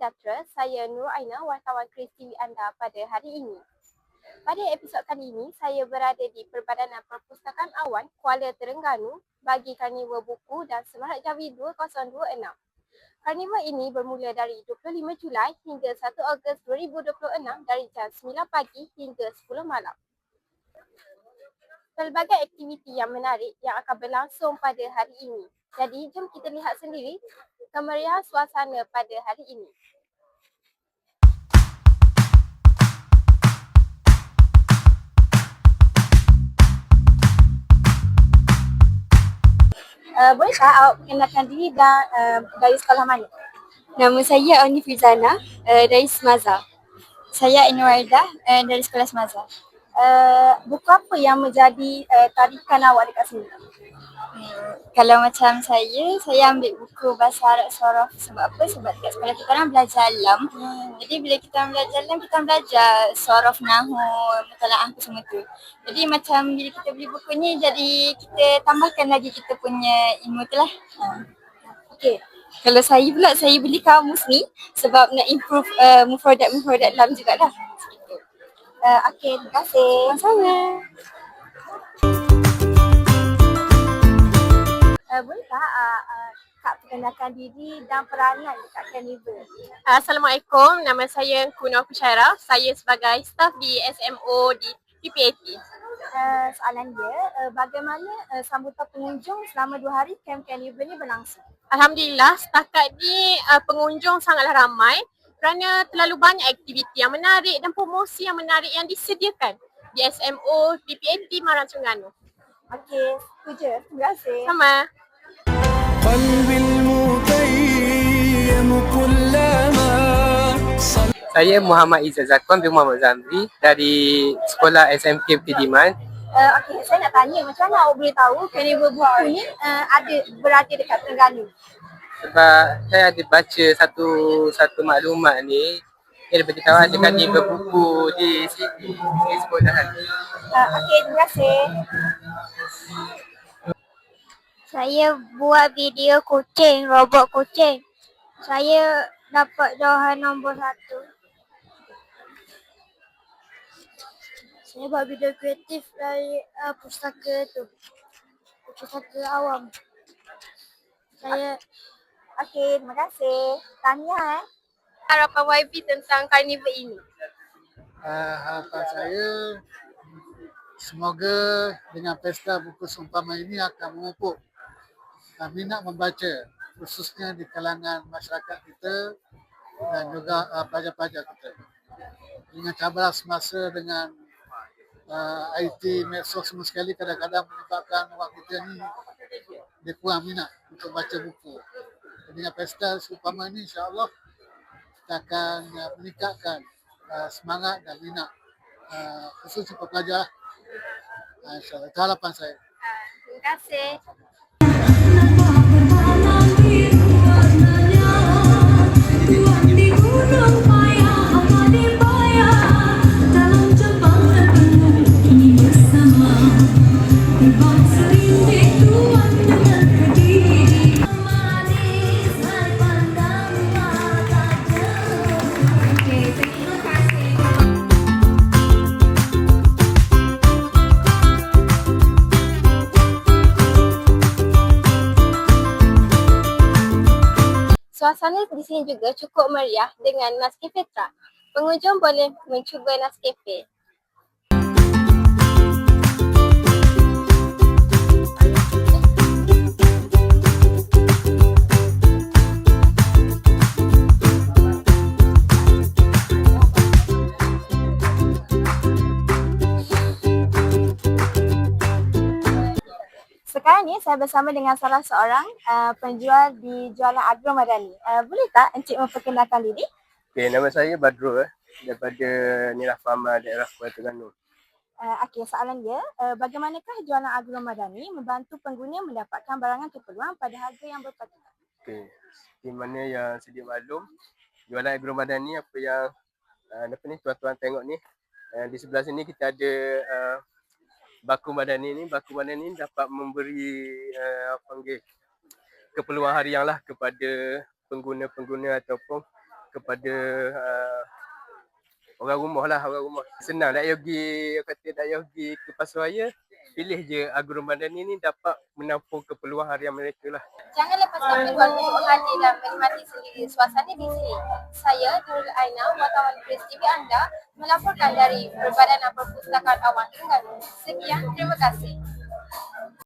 Sejahtera, saya Nur Aina, wartawan Kris TV anda pada hari ini. Pada episod kali ini, saya berada di Perbadanan Perpustakaan Awan, Kuala Terengganu bagi Karnival Buku dan Semarak Jawi 2026. Karnival ini bermula dari 25 Julai hingga 1 Ogos 2026 dari jam 9 pagi hingga 10 malam. Pelbagai aktiviti yang menarik yang akan berlangsung pada hari ini. Jadi, jom kita lihat sendiri kemeriahan suasana pada hari ini. Boleh tak awak perkenalkan diri dan dari sekolah mana? Nama saya Auni Firzana dari Semaza. Saya Inwardah dari Sekolah Semaza. Buku apa yang menjadi tarikan awak dekat sini? Kalau macam saya ambil buku bahasa Arab Sorof. Sebab apa? Sebab kat sekolah kita orang belajar alam. Jadi bila kita belajar alam, kita belajar Sorof, Nahu, Mutalaah semua tu. Jadi macam bila kita beli buku ni, jadi kita tambahkan lagi kita punya ilmu tu lah. Okey. Kalau saya pula, saya beli kamus ni sebab nak improve mufradat alam jugalah. Okey, terima kasih. Sama-sama. Boleh tak Kak perkenalkan diri dan peranan dekat Karnival? Assalamualaikum, nama saya Kuno Kushaira. Saya sebagai staf di SMO di PPAT. Soalan dia, bagaimana sambutan pengunjung selama 2 hari Camp Karnival ni berlangsung? Alhamdulillah, setakat ni pengunjung sangatlah ramai kerana terlalu banyak aktiviti yang menarik dan promosi yang menarik yang disediakan di SMO PPAT Marang Terengganu. Okey, itu je. Terima kasih. Sama. Saya Muhammad Izzat Zakwan bin Muhammad Zamri dari Sekolah SMK Pediman. Okey, saya nak tanya macam mana awak boleh tahu Karnival Buku ni berada dekat Terengganu? Sebab saya ada baca satu maklumat ni, dia beritahu ada Karnival Buku di sini, di sekolahan. Okey, terima kasih. Saya buat video kucing, robot kucing. Saya dapat jawatan nombor 1. Saya buat video kreatif dari pustaka tu. Pustaka awam. Okey, terima kasih. Tanya Harapan YB tentang karnival ini. Harapan saya semoga dengan pesta buku seumpama ini akan memupuk minat membaca, khususnya di kalangan masyarakat kita dan juga pelajar-pelajar kita. Dengan cabaran semasa dengan IT, medsos semua sekali kadang-kadang menyebabkan orang kita ni dia kurang minat untuk baca buku. Dengan pesta seumpama ini insya-Allah kita akan meningkatkan semangat dan minat khususnya pelajar. InsyaAllah, itu harapan saya. Terima kasih. suasana di sini juga cukup meriah dengan Nescafe Truck. Pengunjung boleh mencuba Nescafe. Sekarang ni saya bersama dengan salah seorang penjual di jualan Agro Madani. Boleh tak Encik memperkenalkan diri? Okay, nama saya Badrul daripada Nirah Farma daerah Kuala Terengganu. Okey, soalan dia, bagaimanakah jualan Agro Madani membantu pengguna mendapatkan barangan keperluan pada harga yang berpatutan? Okey, di mana yang sedia maklum, jualan Agro Madani apa yang tuan-tuan tengok ni, di sebelah sini kita ada Baku Madani ni. Baku Madani ni dapat memberi keperluan harian lah kepada pengguna-pengguna ataupun kepada orang rumah lah, orang rumah. Senang nak pergi, kata nak pergi ke Pasaraya, pilih je Agro Madani ni dapat menampung keperluan harian mereka lah. Jangan lepaskan peluang untuk hadir dan menikmati sendiri suasana di sini. Saya, Nurul Aina, wartawan Kris TV anda, melaporkan dari Perbadanan Perpustakaan Awam Terengganu. Sekian, terima kasih.